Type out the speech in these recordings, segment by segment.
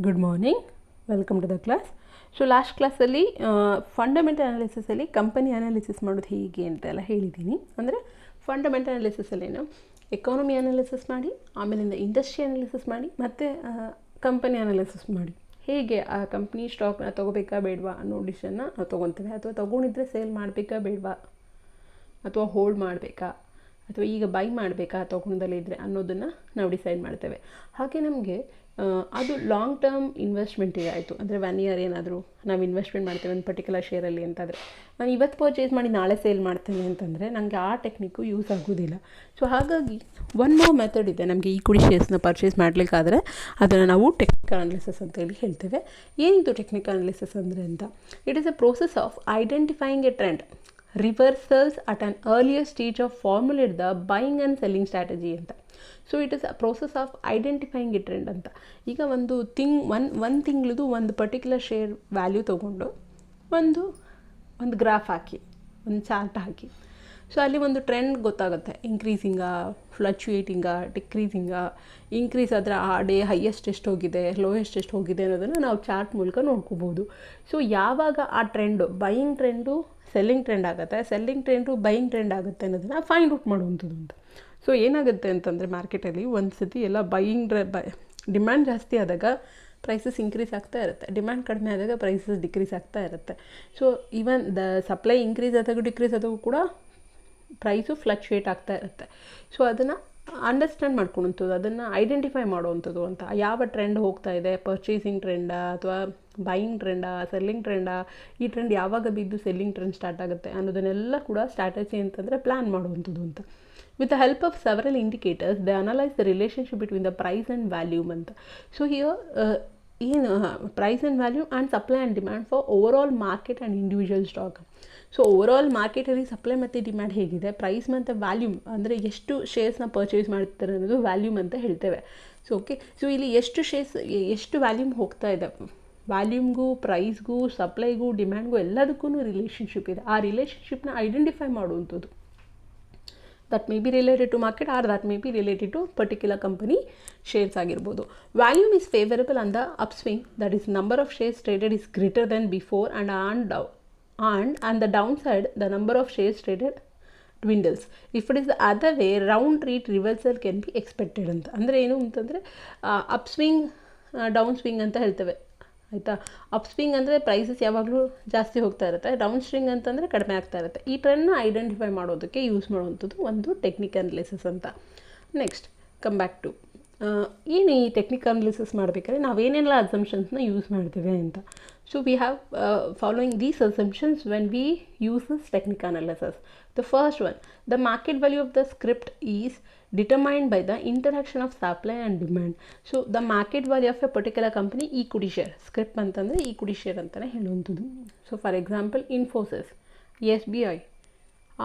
Good morning, welcome to the class. So last ಕ್ಲಾಸಲ್ಲಿ fundamental ಅನಾಲಿಸಿಸಲ್ಲಿ company analysis ಮಾಡೋದು ಹೀಗೆ ಅಂತೆಲ್ಲ ಹೇಳಿದ್ದೀನಿ. ಅಂದರೆ ಫಂಡಮೆಂಟಲ್ ಅನಾಲಿಸಿಸಲ್ಲೇನು ಎಕಾನಮಿ ಅನಾಲಿಸಿಸ್ ಮಾಡಿ, ಆಮೇಲಿಂದ ಇಂಡಸ್ಟ್ರಿ ಅನಾಲಿಸಿಸ್ ಮಾಡಿ, ಮತ್ತು ಕಂಪನಿ ಅನಾಲಿಸಿಸ್ ಮಾಡಿ ಹೇಗೆ ಆ ಕಂಪ್ನಿ ಸ್ಟಾಕ್ನ ತೊಗೋಬೇಕಾ ಬೇಡವಾ ಅನ್ನೋ ಡಿಸಿಷನ್ನ ನಾವು ತೊಗೊತೇವೆ. ಅಥವಾ ತೊಗೊಂಡಿದ್ರೆ ಸೇಲ್ ಮಾಡಬೇಕಾ ಬೇಡವಾ, ಅಥವಾ ಹೋಲ್ಡ್ ಮಾಡಬೇಕಾ, ಅಥವಾ ಈಗ ಬೈ ಮಾಡಬೇಕಾ ತೊಗೊಂಡಲ್ಲೇ ಇದ್ದರೆ ಅನ್ನೋದನ್ನು ನಾವು ಡಿಸೈಡ್ ಮಾಡ್ತೇವೆ. ಹಾಗೆ ನಮಗೆ ಅದು ಲಾಂಗ್ ಟರ್ಮ್ ಇನ್ವೆಸ್ಟ್ಮೆಂಟಿಗೆ ಆಯಿತು. ಅಂದರೆ 1 ಇಯರ್ ಏನಾದರೂ ನಾವು ಇನ್ವೆಸ್ಟ್ಮೆಂಟ್ ಮಾಡ್ತೇವೆ ಒಂದು ಪರ್ಟಿಕ್ಯುಲರ್ ಶೇರಲ್ಲಿ ಅಂತಾದರೆ, ನಾನು ಇವತ್ತು ಪರ್ಚೇಸ್ ಮಾಡಿ ನಾಳೆ ಸೇಲ್ ಮಾಡ್ತೇನೆ ಅಂತಂದರೆ ನನಗೆ ಆ ಟೆಕ್ನಿಕ್ಕು ಯೂಸ್ ಆಗೋದಿಲ್ಲ. ಸೊ ಹಾಗಾಗಿ ಒನ್ ಮೋರ್ ಮೆಥಡ್ ಇದೆ ನಮಗೆ ಈಕ್ವಿಟಿ ಶೇರ್ಸ್ನ ಪರ್ಚೇಸ್ ಮಾಡಲಿಕ್ಕಾದರೆ, ಅದನ್ನು ನಾವು ಟೆಕ್ನಿಕಲ್ ಅನಾಲಿಸಿಸ್ ಅಂತೇಳಿ ಹೇಳ್ತೇವೆ. ಏನಿದು ಟೆಕ್ನಿಕಲ್ ಅನಾಲಿಸಿಸ್ ಅಂದರೆ ಅಂತ, it is a process of identifying A trend reversals at an earlier stage of formulate the buying and selling strategy ಅಂತ. So it is a process of identifying A trend ಅಂತ. ಈಗ ಒಂದು ತಿಂಗಳದು ಒಂದು particular share value ತೊಗೊಂಡು ಒಂದು graph ಹಾಕಿ, ಒಂದು chart ಹಾಕಿ, so ಅಲ್ಲಿ ಒಂದು ಟ್ರೆಂಡ್ ಗೊತ್ತಾಗುತ್ತೆ. ಇನ್ಕ್ರೀಸಿಂಗಾ, ಫ್ಲಕ್ಚುಯೇಟಿಂಗಾ, ಡಿಕ್ರೀಸಿಂಗಾ, ಇನ್ಕ್ರೀಸ್ ಆದರೆ ಆ ಡೇ ಹೈಯೆಸ್ಟ್ ಎಷ್ಟು ಹೋಗಿದೆ, ಲೋಯೆಸ್ಟ್ ಎಷ್ಟು ಹೋಗಿದೆ ಅನ್ನೋದನ್ನು ನಾವು ಚಾರ್ಟ್ ಮೂಲಕ ನೋಡ್ಕೋಬೋದು. ಸೊ ಯಾವಾಗ ಆ trend buying trend selling trend ಆಗುತ್ತೆ, ಸೆಲ್ಲಿಂಗ್ ಟ್ರೆಂಡು ಬೈಯಿಂಗ್ ಟ್ರೆಂಡ್ ಆಗುತ್ತೆ ಅನ್ನೋದನ್ನು ಫೈಂಡ್ ಔಟ್ ಮಾಡುವಂಥದ್ದು ಅಂತ. ಸೊ ಏನಾಗುತ್ತೆ ಅಂತಂದರೆ ಮಾರ್ಕೆಟಲ್ಲಿ ಒಂದು ಸತಿ ಎಲ್ಲ ಡಿಮ್ಯಾಂಡ್ ಜಾಸ್ತಿ ಆದಾಗ ಪ್ರೈಸಸ್ ಇನ್ಕ್ರೀಸ್ ಆಗ್ತಾ ಇರುತ್ತೆ, ಡಿಮ್ಯಾಂಡ್ ಕಡಿಮೆ ಆದಾಗ ಪ್ರೈಸಸ್ ಡಿಕ್ರೀಸ್ ಆಗ್ತಾ ಇರುತ್ತೆ. So even the supply increase ಆದಾಗ ಡಿಕ್ರೀಸ್ ಆದಾಗ ಕೂಡ ಪ್ರೈಸು ಫ್ಲಕ್ಚುಯೇಟ್ ಆಗ್ತಾ ಇರುತ್ತೆ. ಸೊ ಅದನ್ನು ಅಂಡರ್ಸ್ಟ್ಯಾಂಡ್ ಮಾಡ್ಕೊಳ್ಳೋಂಥದ್ದು, ಅದನ್ನು ಐಡೆಂಟಿಫೈ ಮಾಡುವಂಥದ್ದು ಅಂತ. ಯಾವ ಟ್ರೆಂಡ್ ಹೋಗ್ತಾ ಇದೆ, ಪರ್ಚೇಸಿಂಗ್ ಟ್ರೆಂಡಾ ಅಥವಾ ಬೈಯಿಂಗ್ ಟ್ರೆಂಡಾ, ಸೆಲ್ಲಿಂಗ್ ಟ್ರೆಂಡಾ, ಈ ಟ್ರೆಂಡ್ ಯಾವಾಗ ಬಿದ್ದು ಸೆಲ್ಲಿಂಗ್ ಟ್ರೆಂಡ್ ಸ್ಟಾರ್ಟ್ ಆಗುತ್ತೆ ಅನ್ನೋದನ್ನೆಲ್ಲ ಕೂಡ ಸ್ಟ್ರಾಟಜಿ ಅಂತಂದರೆ ಪ್ಲ್ಯಾನ್ ಮಾಡುವಂಥದ್ದು ಅಂತ. With the help of several indicators they analyse the relationship between the price and volume ಅಂತ. ಸೊ ಹಿಯರ್ ಏನು price and volume and supply and demand for overall market and individual stock. So overall ಮಾರ್ಕೆಟಲ್ಲಿ supply ಮತ್ತು demand ಹೇಗಿದೆ, price ಮತ್ತು volume ಅಂದರೆ ಎಷ್ಟು ಶೇರ್ಸ್ನ purchase ಮಾಡ್ತಾರೆ ಅನ್ನೋದು ವ್ಯಾಲ್ಯೂಮ್ ಅಂತ ಹೇಳ್ತೇವೆ. ಸೊ ಓಕೆ, ಸೊ ಇಲ್ಲಿ ಎಷ್ಟು ವ್ಯಾಲ್ಯೂಮ್ ಹೋಗ್ತಾ ಇದೆ, ವ್ಯಾಲ್ಯೂಮ್ಗೂ, ಪ್ರೈಸ್ಗೂ, ಸಪ್ಲೈಗೂ, ಡಿಮ್ಯಾಂಡ್ಗೂ ಎಲ್ಲದಕ್ಕೂ ರಿಲೇಷನ್ಶಿಪ್ ಇದೆ. ಆ ರಿಲೇಷನ್ಶಿಪ್ನ ಐಡೆಂಟಿಫೈ ಮಾಡುವಂಥದ್ದು. That may be related to market or that may be related to particular company shares ಆಗಿರ್ಬೋದು. Volume is favourable on the upswing, that is number of shares traded is greater then before and the downside the number of shares traded dwindles. If it is the other way, round trend reversal can be expected ಅಂತ. ಅಂದರೆ ಏನು ಅಂತಂದರೆ up swing, down swing ಅಂತ ಹೇಳ್ತೇವೆ, ಆಯಿತಾ. Up swing ಅಂದರೆ prices ಯಾವಾಗಲೂ ಜಾಸ್ತಿ ಹೋಗ್ತಾ ಇರುತ್ತೆ, ಡೌನ್ ಸ್ವಿಂಗ್ ಅಂತಂದರೆ ಕಡಿಮೆ ಆಗ್ತಾ ಇರುತ್ತೆ. ಈ ಟ್ರೆಂಡ್ನ ಐಡೆಂಟಿಫೈ ಮಾಡೋದಕ್ಕೆ ಯೂಸ್ ಮಾಡುವಂಥದ್ದು ಒಂದು ಟೆಕ್ನಿಕಲ್ ಅನಾಲಿಸಿಸ್ ಅಂತ. ನೆಕ್ಸ್ಟ್ ಕಮ್ ಬ್ಯಾಕ್ ಟು ಏನು ಈ ಟೆಕ್ನಿಕಲ್ ಅನಾಲಿಸಿಸ್ ಮಾಡಬೇಕಾದ್ರೆ ನಾವೇನೆಲ್ಲ ಅಸಂಪ್ಷನ್ಸ್ನ ಯೂಸ್ ಮಾಡ್ತೇವೆ ಅಂತ. So we have following these assumptions when we use this technical analysis. The first one, the market value of the script is determined by the interaction of supply and demand. So the market value of A particular company equity share, script ಅಂತಂದರೆ equity share ಅಂತಲೇ ಹೇಳುವಂಥದ್ದು. So for example Infosys, SBI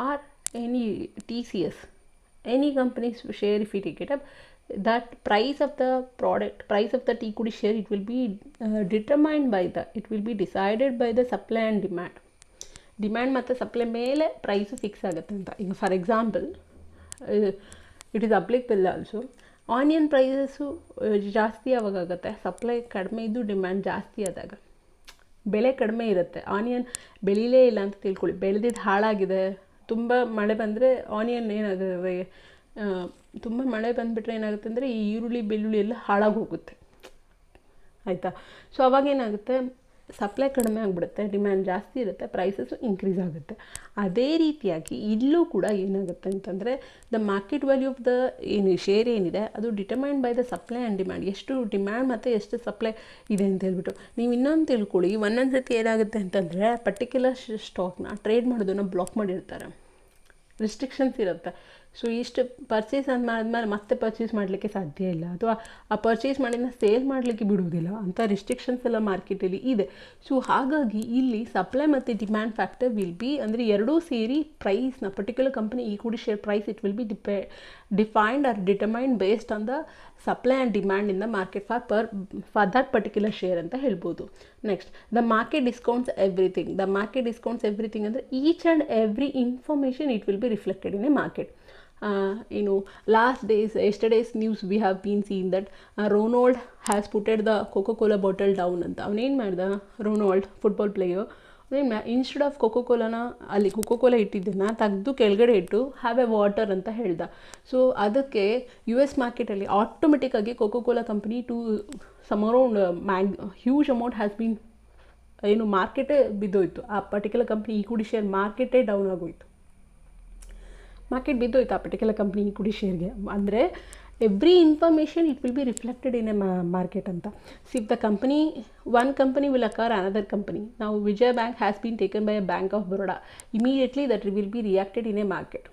R any TCS, any company's share if we take it up, that price of the product, price of that equity share, it will be determined by it will be decided by the supply and demand ಮತ್ತು supply ಮೇಲೆ price fix ಆಗುತ್ತೆ ಅಂತ. ಈಗ for example it is applicable also, onion prices ಜಾಸ್ತಿ ಯಾವಾಗುತ್ತೆ, supply ಕಡಿಮೆ ಇದ್ದು demand ಜಾಸ್ತಿ ಆದಾಗ. ಬೆಲೆ ಕಡಿಮೆ ಇರುತ್ತೆ, ಆನಿಯನ್ ಬೆಳೀಲೇ ಇಲ್ಲ ಅಂತ ತಿಳ್ಕೊಳ್ಳಿ, ಬೆಳೆದಿದ್ದು ಹಾಳಾಗಿದೆ, ತುಂಬ ಮಳೆ ಬಂದರೆ ಆನಿಯನ್ ಏನಾಗುತ್ತೆ, ತುಂಬ ಮಳೆ ಬಂದುಬಿಟ್ರೆ ಏನಾಗುತ್ತೆ ಅಂದರೆ ಈ ಈರುಳ್ಳಿ ಬೆಳ್ಳುಳ್ಳಿ ಎಲ್ಲ ಹಾಳಾಗಿ ಹೋಗುತ್ತೆ, ಆಯಿತಾ. ಸೊ ಅವಾಗೇನಾಗುತ್ತೆ, ಸಪ್ಲೈ ಕಡಿಮೆ ಆಗಿಬಿಡುತ್ತೆ, ಡಿಮ್ಯಾಂಡ್ ಜಾಸ್ತಿ ಇರುತ್ತೆ, ಪ್ರೈಸಸ್ಸು ಇನ್ಕ್ರೀಸ್ ಆಗುತ್ತೆ. ಅದೇ ರೀತಿಯಾಗಿ ಇಲ್ಲೂ ಕೂಡ ಏನಾಗುತ್ತೆ ಅಂತಂದರೆ the market value of the share ಏನಿದೆ ಅದು determined by the supply and demand. ಎಷ್ಟು ಡಿಮ್ಯಾಂಡ್ ಮತ್ತು ಎಷ್ಟು ಸಪ್ಲೈ ಇದೆ ಅಂತ ಹೇಳ್ಬಿಟ್ಟು ನೀವು ಇನ್ನೊಂದು ತಿಳ್ಕೊಳ್ಳಿ. ಒಂದೊಂದು ಸತಿ ಏನಾಗುತ್ತೆ ಅಂತಂದರೆ ಪರ್ಟಿಕ್ಯುಲರ್ ಸ್ಟಾಕ್ನ ಟ್ರೇಡ್ ಮಾಡೋದನ್ನು ಬ್ಲಾಕ್ ಮಾಡಿರ್ತಾರೆ, ರಿಸ್ಟ್ರಿಕ್ಷನ್ಸ್ ಇರುತ್ತೆ. ಸೊ ಇಷ್ಟು ಪರ್ಚೇಸ್ ಆದಮೇಲೆ ಮತ್ತೆ ಪರ್ಚೇಸ್ ಮಾಡಲಿಕ್ಕೆ ಸಾಧ್ಯ ಇಲ್ಲ, ಅಥವಾ ಆ ಪರ್ಚೇಸ್ ಮಾಡಿನ ಸೇಲ್ ಮಾಡಲಿಕ್ಕೆ ಬಿಡುವುದಿಲ್ಲ ಅಂತ ರಿಸ್ಟ್ರಿಕ್ಷನ್ಸ್ ಎಲ್ಲ ಮಾರ್ಕೆಟಲ್ಲಿ ಇದೆ. ಸೊ ಹಾಗಾಗಿ ಇಲ್ಲಿ ಸಪ್ಲೈ ಮತ್ತು ಡಿಮ್ಯಾಂಡ್ ಫ್ಯಾಕ್ಟರ್ ವಿಲ್ ಬಿ, ಅಂದರೆ ಎರಡೂ ಸೇರಿ ಪ್ರೈಸ್ನ particular company equity share price it will be defined or determined based on the supply and demand in the market for that particular share ಅಂತ ಹೇಳ್ಬೋದು. Next, the market discounts everything. The market discounts everything ಅಂದರೆ each and every information it will be reflected in a market. ಏನು last days yesterday's news we have been seen that Ronald has putted the Coca Cola bottle down ಅಂತ. ಅವನೇನು ಮಾಡ್ದ, Ronald football player, instead of Coca ಕೋಲಾನ ಅಲ್ಲಿ Coca Cola ಇಟ್ಟಿದ್ದನ್ನು ತೆಗೆದು ಕೆಳಗಡೆ ಇಟ್ಟು have A water ಅಂತ ಹೇಳ್ದ. ಸೊ ಅದಕ್ಕೆ US ಮಾರ್ಕೆಟಲ್ಲಿ ಆಟೋಮೆಟಿಕ್ಕಾಗಿ Coca Cola company to some around huge amount has been ಏನು ಮಾರ್ಕೆಟೇ ಬಿದ್ದೋಯ್ತು. ಆ ಪರ್ಟಿಕ್ಯುಲರ್ ಕಂಪ್ನಿ ಈಕ್ವಿಟಿ ಶೇರ್ ಮಾರ್ಕೆಟೇ ಡೌನ್ ಆಗೋಯ್ತು, ಮಾರ್ಕೆಟ್ ಬಿದ್ದೋಯ್ತು ಆ ಪರ್ಟಿಕ್ಯುಲರ್ ಕಂಪ್ನಿ ಈಕ್ವಿಟಿ ಶೇರ್ಗೆ. ಅಂದರೆ every information it will be reflected in a market ಅಂತ. If the company one company will acquire another company, ನಾವು Vijaya Bank has been taken by a Bank of Baroda, immediately that will be reacted in a market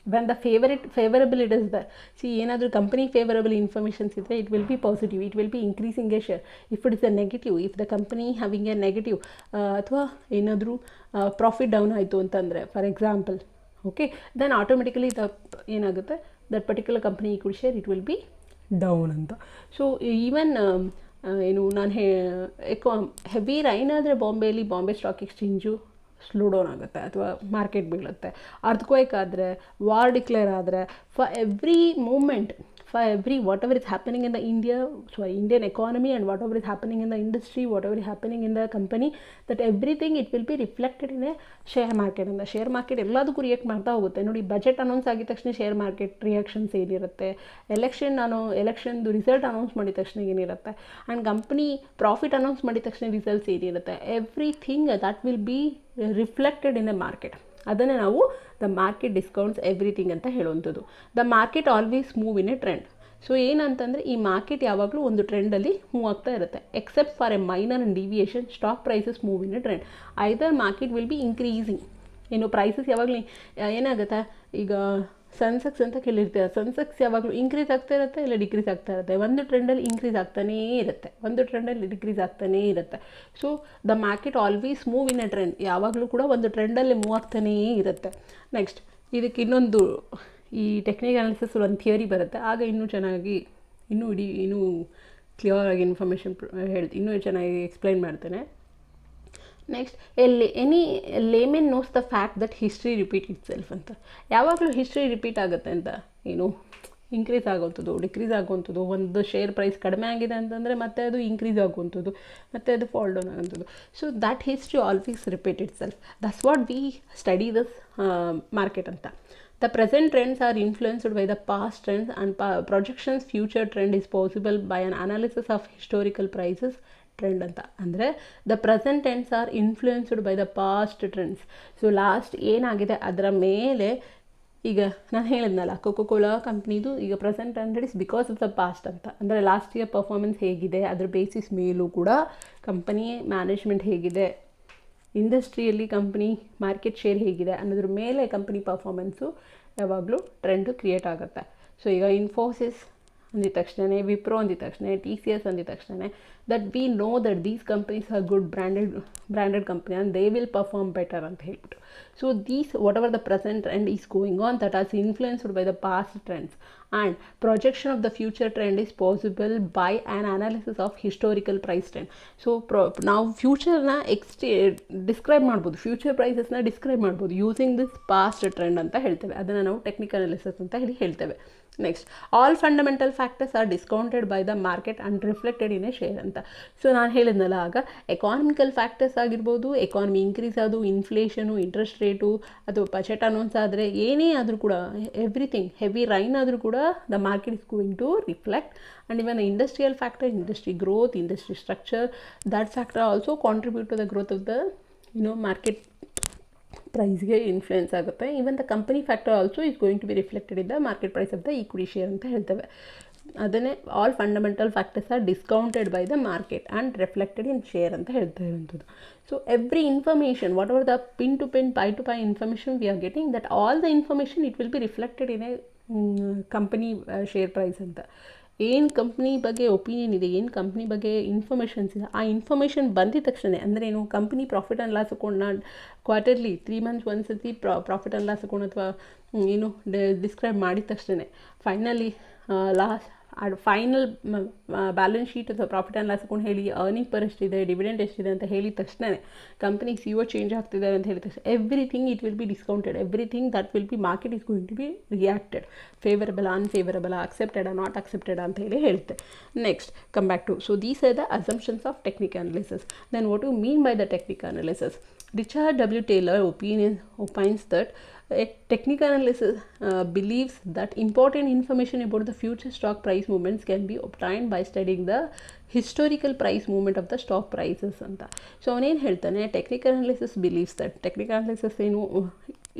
when the favorable it is there. See, ಏನಾದರೂ company favourable informations ಇದ್ದರೆ it will be positive, it will be increasing a share. If it is a negative, if the company having a negative ಅಥವಾ ಏನಾದರೂ profit down ಆಯಿತು ಅಂತಂದರೆ for example, okay, then automatically ಏನಾಗುತ್ತೆ, that particular company equity share it will be down ಅಂತ. So even ಏನು ನಾನು heavy rain ಆದರೆ Bombay stock exchange slow down ಆಗುತ್ತೆ ಅಥವಾ ಮಾರ್ಕೆಟ್ ಬೀಳುತ್ತೆ. ಅರ್ಥಕ್ವೇಕ್ ಆದರೆ, ವಾರ್ ಡಿಕ್ಲೇರ್ ಆದರೆ, for every moment, for every whatever is happening in the Indian economy and whatever is happening in the industry, whatever is happening in the company, that everything it will be reflected in a share market ಅಂತ. Share market ಎಲ್ಲದಕ್ಕೂ react ಮಾಡ್ತಾ ಹೋಗುತ್ತೆ. ನೋಡಿ, budget announce ಆಗಿದ ತಕ್ಷಣ share market reactions ಏನಿರುತ್ತೆ, ಎಲೆಕ್ಷನ್ದು result announce ಮಾಡಿದ ತಕ್ಷಣ ಏನಿರುತ್ತೆ, ಆ್ಯಂಡ್ ಕಂಪ್ನಿ ಪ್ರಾಫಿಟ್ ಅನೌನ್ಸ್ ಮಾಡಿದ ತಕ್ಷಣ ರಿಸಲ್ಟ್ಸ್ ಏನಿರುತ್ತೆ, everything that will be reflected in a market. ಅದನ್ನೇ ನಾವು ದ ಮಾರ್ಕೆಟ್ ಡಿಸ್ಕೌಂಟ್ಸ್ ಎವ್ರಿಥಿಂಗ್ ಅಂತ ಹೇಳುವಂಥದ್ದು. The market always move in a trend. So ಏನಂತಂದರೆ ಈ ಮಾರ್ಕೆಟ್ ಯಾವಾಗಲೂ ಒಂದು ಟ್ರೆಂಡಲ್ಲಿ ಮೂವ್ ಆಗ್ತಾ ಇರುತ್ತೆ. Except for a minor and deviation, stock prices move in a trend. Either market will be increasing, ಏನು ಪ್ರೈಸಸ್ ಯಾವಾಗಲೂ ಏನಾಗುತ್ತೆ, ಈಗ ಸೆನ್ಸೆಕ್ಸ್ ಅಂತ ಕೇಳಿರ್ತೀರ, ಸೆನ್ಸೆಕ್ಸ್ ಯಾವಾಗಲೂ ಇನ್ಕ್ರೀಸ್ ಆಗ್ತಾ ಇರುತ್ತೆ ಇಲ್ಲ ಡಿಕ್ರೀಸ್ ಆಗ್ತಾ ಇರುತ್ತೆ. ಒಂದು ಟ್ರೆಂಡಲ್ಲಿ ಇನ್ಕ್ರೀಸ್ ಆಗ್ತಾನೇ ಇರುತ್ತೆ, ಒಂದು ಟ್ರೆಂಡಲ್ಲಿ ಡಿಕ್ರೀಸ್ ಆಗ್ತಾನೇ ಇರುತ್ತೆ. So the market always move in a trend, ಯಾವಾಗಲೂ ಕೂಡ ಒಂದು ಟ್ರೆಂಡಲ್ಲಿ ಮೂವ್ ಆಗ್ತಾನೇ ಇರುತ್ತೆ. ನೆಕ್ಸ್ಟ್ ಇದಕ್ಕೆ ಇನ್ನೊಂದು ಈ ಟೆಕ್ನಿಕಲ್ ಅನಾಲಿಸಿಸ್ ಒಂದು ಥಿಯರಿ ಬರುತ್ತೆ, ಆಗ ಇನ್ನೂ ಚೆನ್ನಾಗಿ ಇನ್ನೂ ಕ್ಲಿಯರ್ ಆಗಿ ಇನ್ಫಾರ್ಮೇಷನ್ ಇನ್ನೂ ಚೆನ್ನಾಗಿ ಎಕ್ಸ್ಪ್ಲೈನ್ ಮಾಡ್ತೇನೆ. Next any laymen knows the fact that history repeat itself ಅಂತ. ಯಾವಾಗಲೂ ಹಿಸ್ಟ್ರಿ ರಿಪೀಟ್ ಆಗುತ್ತೆ ಅಂತ, ಏನು ಇನ್ಕ್ರೀಸ್ ಆಗುವಂಥದ್ದು, ಡಿಕ್ರೀಸ್ ಆಗುವಂಥದ್ದು. ಒಂದು ಶೇರ್ ಪ್ರೈಸ್ ಕಡಿಮೆ ಆಗಿದೆ ಅಂತಂದರೆ ಮತ್ತೆ ಅದು ಇನ್ಕ್ರೀಸ್ ಆಗುವಂಥದ್ದು, ಮತ್ತೆ ಅದು ಫಾಲ್ ಡೌನ್ ಆಗುವಂಥದ್ದು. So that history always repeat it self. That's what we study this market ಅಂತ. The present trends are influenced by the past trends and projections. Future trend is possible by an analysis of historical prices trend ಅಂತ. ಅಂದರೆ the present trends are influenced by the past trends. So last ಏನಾಗಿದೆ ಅದರ ಮೇಲೆ, ಈಗ ನಾನು ಹೇಳಿದ್ನಲ್ಲ cocoa Cola ಕಂಪ್ನಿದು ಈಗ present trend is because of the past ಅಂತ. ಅಂದರೆ ಲಾಸ್ಟ್ ಇಯರ್ ಪರ್ಫಾರ್ಮೆನ್ಸ್ ಹೇಗಿದೆ ಅದ್ರ ಬೇಸಿಸ್ ಮೇಲೂ ಕೂಡ ಕಂಪನಿ ಮ್ಯಾನೇಜ್ಮೆಂಟ್ ಹೇಗಿದೆ, ಇಂಡಸ್ಟ್ರಿಯಲ್ಲಿ ಕಂಪ್ನಿ ಮಾರ್ಕೆಟ್ ಶೇರ್ ಹೇಗಿದೆ ಅನ್ನೋದ್ರ ಮೇಲೆ ಕಂಪ್ನಿ ಪರ್ಫಾರ್ಮೆನ್ಸು ಯಾವಾಗಲೂ ಟ್ರೆಂಡು ಕ್ರಿಯೇಟ್ ಆಗುತ್ತೆ. ಸೊ ಈಗ ಇನ್ಫೋಸಿಸ್ ಅಂದಿದ ತಕ್ಷಣ, ವಿಪ್ರೋ ಅಂದಿದ ತಕ್ಷಣ, TCS ಅಂದಿದ ತಕ್ಷಣ, that we know that these companies are good branded company and they will perform better ಅಂತ ಹೇಳ್ಬಿಟ್ಟು. So these whatever the present trend is going on that as influenced by the past trends and projection of the future trend is possible by an analysis of historical price trend. So ನಾವು ಫ್ಯೂಚರ್ನ describe ಮಾಡ್ಬೋದು, future ಪ್ರೈಸಸ್ನ describe ಮಾಡ್ಬೋದು using this past trend ಅಂತ ಹೇಳ್ತೇವೆ. ಅದನ್ನು ನಾವು technical analysis ಅಂತ ಹೇಳ್ತೇವೆ. Next, all fundamental factors are discounted by the market and reflected in a share ಅಂತ. ಸೊ ನಾನು ಹೇಳಿದ್ನಲ್ಲ ಆಗ ಎಕಾನಮಿಕಲ್ ಫ್ಯಾಕ್ಟರ್ಸ್ ಆಗಿರ್ಬೋದು, ಎಕಾನಮಿ ಇನ್ಕ್ರೀಸ್ ಆದು, ಇನ್ಫ್ಲೇಷನು, ಇಂಟ್ರೆಸ್ಟ್ ರೇಟು ಅಥವಾ ಬಜೆಟ್ ಅನೌನ್ಸ್ ಆದರೆ ಏನೇ ಆದರೂ ಕೂಡ, ಎವ್ರಿಥಿಂಗ್ ಹೆವಿ ರೈನ್ ಆದರೂ ಕೂಡ the market is going to reflect. And even the industrial factor, industry growth, industry structure, that factor also contribute to the growth of the market ಪ್ರೈಸ್ಗೆ influence ಆಗುತ್ತೆ. Even the company factor also is going to be reflected in the market price of the equity share ಅಂತ ಹೇಳ್ತೇವೆ. ಅದನ್ನೇ all fundamental factors are discounted by the market and reflected in share ಅಂತ ಹೇಳ್ತಾ ಇರುವಂಥದ್ದು. So every information, whatever the pin to pin, pie to pie information we are getting, that all the information it will be reflected in a company share price ಅಂತ. ಏನು company ಬಗ್ಗೆ opinion ಇದೆ, ಏನು company ಬಗ್ಗೆ informations ಇದೆ, ಆ information ಬಂದಿದ ತಕ್ಷಣ, ಅಂದರೆ ಏನು ಕಂಪ್ನಿ ಪ್ರಾಫಿಟ್ ಆ್ಯಂಡ್ ಲಾಸ್ ಅಕೌಂಟ್ನ ಕ್ವಾರ್ಟರ್ಲಿ 3 months ಒಂದ್ಸತಿ ಪ್ರಾಫಿಟ್ ಆ್ಯಂಡ್ ಲಾಸ್ ಅಕೌಂಟ್ ಅಥವಾ ಏನು ಡಿಸ್ಕ್ರೈಬ್ ಮಾಡಿದ ತಕ್ಷಣ ಫೈನಲಿ ಫೈನಲ್ ಬ್ಯಾಲೆನ್ಸ್ ಶೀಟ್ ಅಥವಾ ಪ್ರಾಫಿಟ್ ಆ್ಯಂಡ್ ಲಾಸ್ ಅಕೌಂಟ್ ಹೇಳಿ ಅರ್ನಿಂಗ್ ಪರ್ ಎಷ್ಟಿದೆ, ಡಿವಿಡೆಂಡ್ ಎಷ್ಟಿದೆ ಅಂತ ಹೇಳಿದ ತಕ್ಷಣ, ಕಂಪನಿ CEO ಚೇಂಜ್ ಆಗ್ತಿದ್ದಾರೆ ಅಂತ ಹೇಳಿದ ತಕ್ಷಣ everything it will be discounted, everything that will be market is going to be reacted, favourable, unfavourable, accepted, not accepted ಅಂತ ಹೇಳಿ ಹೇಳುತ್ತೆ. Next come back to, so these are the assumptions of technical analysis. Then what you mean by the technical analysis? Richard W. Taylor opines that a technical analysis believes that important information about the future stock price movements can be obtained by studying the historical price movement of the stock prices ಅಂತ. So ಅವನೇನು ಹೇಳ್ತಾನೆ, technical analysis believes that, technical analysis ಏನು,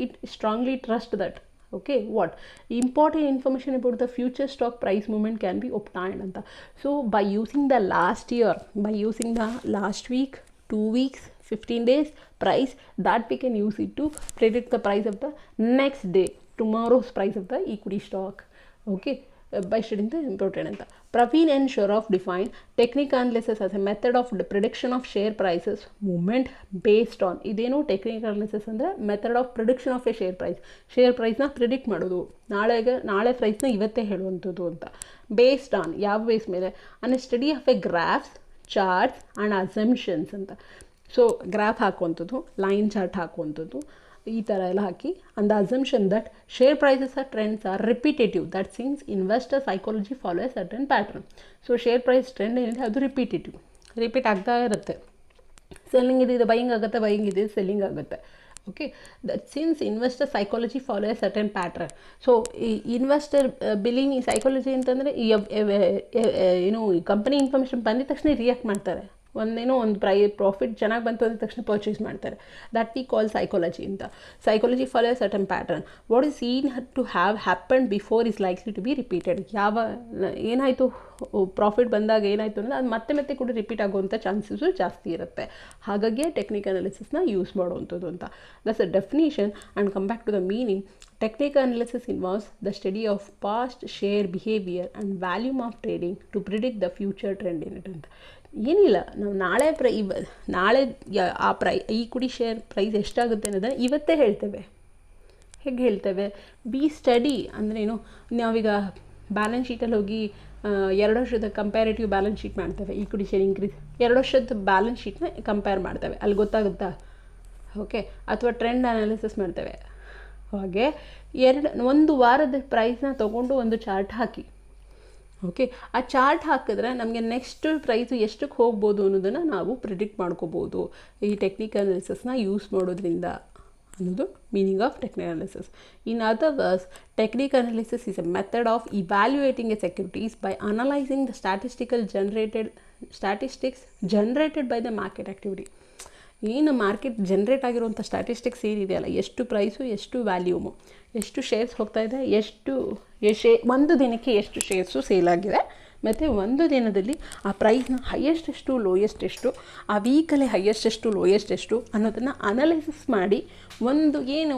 it strongly trust that, okay, what important information about the future stock price movement can be obtained anta. So by using the last year, by using the last week, 2 weeks, 15 days price, that we can use it to predict the price of the next day, tomorrow's price of the equity stock, okay, by studying the important anta. Praveen and Shroff define technical analysis as a method of the prediction of share prices movement based on, ಇದೇನು technical analysis ಅಂದರೆ method of prediction of a share ಪ್ರೈಸ್ನ predict ಮಾಡೋದು, ನಾಳೆ ಪ್ರೈಸ್ನ ಇವತ್ತೇ ಹೇಳುವಂಥದ್ದು ಅಂತ. Based on, ಯಾವ ಬೇಸ್ ಮೇಲೆ? On a study of a graphs, charts and assumptions ಅಂತ. ಸೊ ಗ್ರಾಫ್ ಹಾಕುವಂಥದ್ದು, ಲೈನ್ ಚಾರ್ಟ್ ಹಾಕುವಂಥದ್ದು, ಈ ಥರ ಎಲ್ಲ ಹಾಕಿ, and the assumption that share prices are trends are repetitive, that since investor psychology follow a certain pattern. So share price trend ಏನಿದೆ ಅದು repeat ಆಗ್ತಾ ಇರುತ್ತೆ. ಸೆಲ್ಲಿಂಗ್ ಇದೆ ಬೈಯಿಂಗ್ ಆಗುತ್ತೆ, ಬೈಯಿಂಗ್ ಇದೆ ಸೆಲ್ಲಿಂಗ್ ಆಗುತ್ತೆ. Okay, that since investor psychology follow a certain pattern. So ಈ investor believing psychology ಅಂತಂದರೆ ಏನು, ಕಂಪನಿ ಇನ್ಫಾರ್ಮೇಷನ್ ಬಂದಿದ ತಕ್ಷಣ ರಿಯಾಕ್ಟ್ ಮಾಡ್ತಾರೆ, ಒಂದು ಪ್ರಾಫಿಟ್ ಚೆನ್ನಾಗಿ ಬಂತು ಅಂದ ತಕ್ಷಣ ಪರ್ಚೇಸ್ ಮಾಡ್ತಾರೆ. ದಟ್ ವಿ ಕಾಲ್ ಸೈಕಾಲಜಿ ಅಂತ. Psychology follow a certain pattern. What is seen to have happened before is likely to be repeated. ಏನಾಯಿತು, ಪ್ರಾಫಿಟ್ ಬಂದಾಗ ಏನಾಯಿತು ಅಂದರೆ ಅದು ಮತ್ತೆ ಕೂಡ ರಿಪೀಟ್ ಆಗುವಂಥ ಚಾನ್ಸಸ್ಸು ಜಾಸ್ತಿ ಇರುತ್ತೆ. ಹಾಗಾಗಿ ಟೆಕ್ನಿಕಲ್ ಅನಾಲಿಸಿಸ್ನ ಯೂಸ್ ಮಾಡುವಂಥದ್ದು ಅಂತ. That's a definition. And come back to the meaning. Technical analysis involves the study of past share behavior and volume of trading to predict the future trend in it ಅಂತ. ಏನಿಲ್ಲ, ನಾವು ನಾಳೆ equity share price ಎಷ್ಟಾಗುತ್ತೆ ಅನ್ನೋದನ್ನು ಇವತ್ತೇ ಹೇಳ್ತೇವೆ. ಹೇಗೆ ಹೇಳ್ತೇವೆ? ಬಿ ಸ್ಟಡಿ ಅಂದ್ರೇನು, ನಾವೀಗ ಬ್ಯಾಲೆನ್ಸ್ ಶೀಟಲ್ಲಿ ಹೋಗಿ 2 ವರ್ಷದ ಕಂಪ್ಯಾರೇಟಿವ್ ಬ್ಯಾಲೆನ್ಸ್ ಶೀಟ್ ಮಾಡ್ತೇವೆ. ಈಕ್ವಿಟಿ ಶೇರ್ ಇಂಕ್ರೀಸ್ 2 ವರ್ಷದ ಬ್ಯಾಲೆನ್ಸ್ ಶೀಟ್ನ ಕಂಪೇರ್ ಮಾಡ್ತೇವೆ, ಅಲ್ಲಿ ಗೊತ್ತಾಗುತ್ತಾ? ಓಕೆ, ಅಥವಾ ಟ್ರೆಂಡ್ ಅನಾಲಿಸಿಸ್ ಮಾಡ್ತೇವೆ. ಹಾಗೆ 1 ವಾರದ ಪ್ರೈಸ್ನ ತೊಗೊಂಡು ಒಂದು ಚಾರ್ಟ್ ಹಾಕಿ. ಓಕೆ, ಆ ಚಾರ್ಟ್ ಹಾಕಿದ್ರೆ ನಮಗೆ ನೆಕ್ಸ್ಟ್ ಪ್ರೈಸು ಎಷ್ಟಕ್ಕೆ ಹೋಗ್ಬೋದು ಅನ್ನೋದನ್ನು ನಾವು ಪ್ರಿಡಿಕ್ಟ್ ಮಾಡ್ಕೋಬೋದು ಈ ಟೆಕ್ನಿಕಲ್ ಅನಾಲಿಸಿಸ್ನ ಯೂಸ್ ಮಾಡೋದ್ರಿಂದ ಅನ್ನೋದು meaning of technical analysis. In other words, technical analysis is A method of evaluating A securities by analysing the statistics generated by the market activity. ಏನು ಮಾರ್ಕೆಟ್ ಜನ್ರೇಟ್ ಆಗಿರುವಂಥ ಸ್ಟ್ಯಾಟಿಸ್ಟಿಕ್ಸ್ ಏನಿದೆಯಲ್ಲ, ಎಷ್ಟು price, ಎಷ್ಟು ವ್ಯಾಲ್ಯೂಮು, ಎಷ್ಟು shares ಹೋಗ್ತಾಯಿದೆ, ಒಂದು ದಿನಕ್ಕೆ ಎಷ್ಟು ಶೇರ್ಸು ಸೇಲ್ ಆಗಿದೆ, ಮತ್ತು ಒಂದು ದಿನದಲ್ಲಿ ಆ ಪ್ರೈಸ್ನ ಹೈಯೆಸ್ಟ್ ಎಷ್ಟು, ಲೋಯೆಸ್ಟ್ ಎಷ್ಟು, ಆ ವೀಕಲ್ಲಿ ಹೈಯೆಸ್ಟ್ ಎಷ್ಟು, ಲೋಯೆಸ್ಟ್ ಎಷ್ಟು ಅನ್ನೋದನ್ನು ಅನಲೈಸಿಸ್ ಮಾಡಿ ಏನು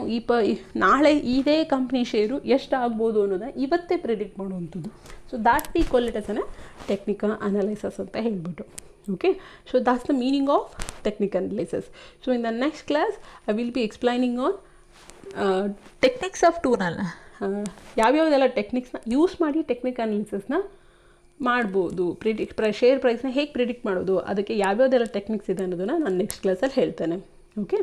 ನಾಳೆ ಇದೇ ಕಂಪ್ನಿ ಶೇರು ಎಷ್ಟು ಆಗ್ಬೋದು ಅನ್ನೋದನ್ನು ಇವತ್ತೇ ಪ್ರಿಡಿಕ್ಟ್ ಮಾಡುವಂಥದ್ದು. So that we call it as an technical analysis ಅಂತ ಹೇಳ್ಬಿಟ್ಟು. Okay, so that's the meaning of technical analysis. So in the next class I will be explaining on techniques of tool ಯಾವ್ಯಾವುದೆಲ್ಲ ಟೆಕ್ನಿಕ್ಸ್ನ use ಮಾಡಿ technical ಅನಾಲಿಸಿಸ್ನ ಮಾಡ್ಬೋದು, share ಪ್ರೈಸ್ನ ಹೇಗೆ predict ಮಾಡೋದು, ಅದಕ್ಕೆ ಯಾವ್ಯಾವುದೆಲ್ಲ ಟೆಕ್ನಿಕ್ಸ್ ಇದೆ ಅನ್ನೋದನ್ನು ನಾನು ನೆಕ್ಸ್ಟ್ ಕ್ಲಾಸಲ್ಲಿ ಹೇಳ್ತೇನೆ. ಓಕೆ.